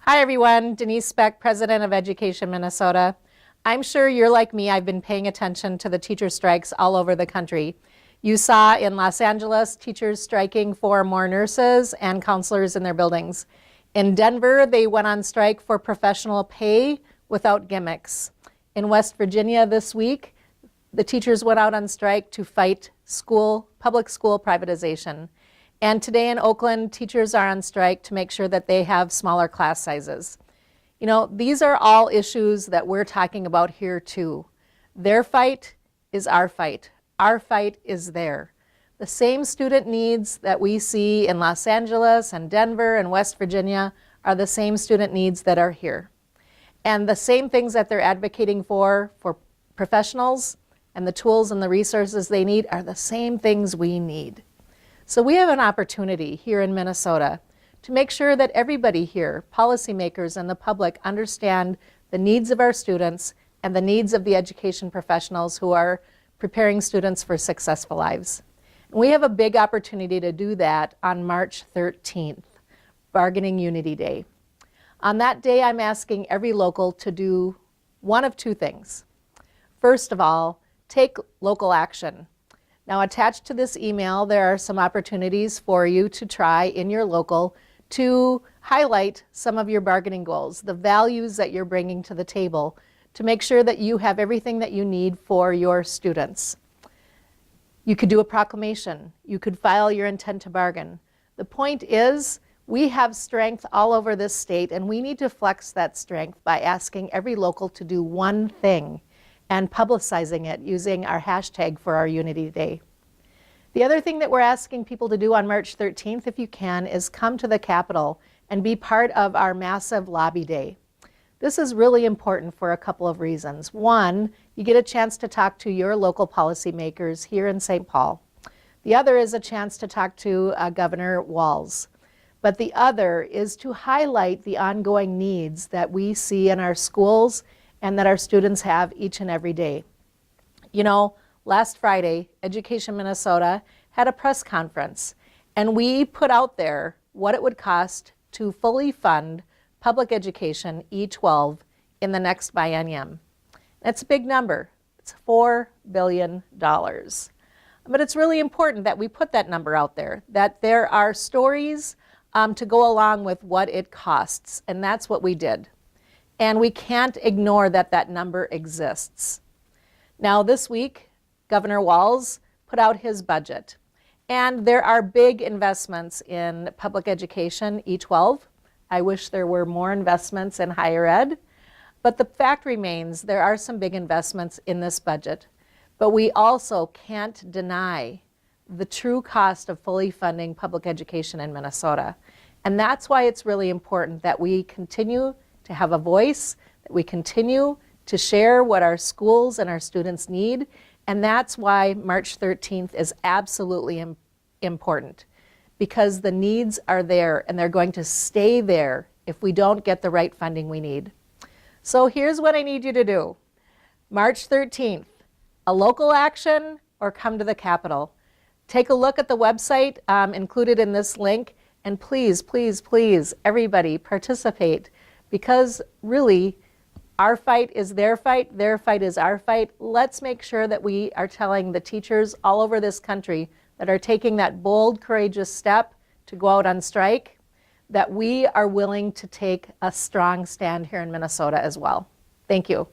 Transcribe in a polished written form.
Hi everyone, Denise Specht, President of Education Minnesota. I'm sure you're like me, I've been paying attention to the teacher strikes all over the country. You saw in Los Angeles teachers striking for more nurses and counselors in their buildings. In Denver, they went on strike for professional pay without gimmicks. In West Virginia this week, the teachers went out on strike to fight public school privatization. And today in Oakland, teachers are on strike to make sure that they have smaller class sizes. You know, these are all issues that we're talking about here too. Their fight is our fight. Our fight is there. The same student needs that we see in Los Angeles and Denver and West Virginia are the same student needs that are here. And the same things that they're advocating for professionals and the tools and the resources they need are the same things we need. So we have an opportunity here in Minnesota to make sure that everybody here, policymakers and the public, understand the needs of our students and the needs of the education professionals who are preparing students for successful lives. And we have a big opportunity to do that on March 13th, Bargaining Unity Day. On that day, I'm asking every local to do one of two things. First of all, take local action. Now, attached to this email, there are some opportunities for you to try in your local to highlight some of your bargaining goals, the values that you're bringing to the table to make sure that you have everything that you need for your students. You could do a proclamation. You could file your intent to bargain. The point is, we have strength all over this state, and we need to flex that strength by asking every local to do one thing and publicizing it using our hashtag for our Unity Day. The other thing that we're asking people to do on March 13th, if you can, is come to the Capitol and be part of our massive lobby day. This is really important for a couple of reasons. One, you get a chance to talk to your local policymakers here in St. Paul. The other is a chance to talk to Governor Walz. But the other is to highlight the ongoing needs that we see in our schools and that our students have each and every day. You know, last Friday, Education Minnesota had a press conference, and we put out there what it would cost to fully fund public education, E-12, in the next biennium. That's a big number. It's $4 billion. But it's really important that we put that number out there, that there are stories to go along with what it costs, and that's what we did. And we can't ignore that that number exists. Now this week, Governor Walz put out his budget. And there are big investments in public education, E-12. I wish there were more investments in higher ed. But the fact remains, there are some big investments in this budget. But we also can't deny the true cost of fully funding public education in Minnesota. And that's why it's really important that we continue to have a voice, that we continue to share what our schools and our students need. And that's why March 13th is absolutely important, because the needs are there and they're going to stay there if we don't get the right funding we need. So here's what I need you to do. March 13th, a local action or come to the Capitol. Take a look at the website included in this link, and please, please, please, everybody participate. Because really, our fight is their fight is our fight. Let's make sure that we are telling the teachers all over this country that are taking that bold, courageous step to go out on strike, that we are willing to take a strong stand here in Minnesota as well. Thank you.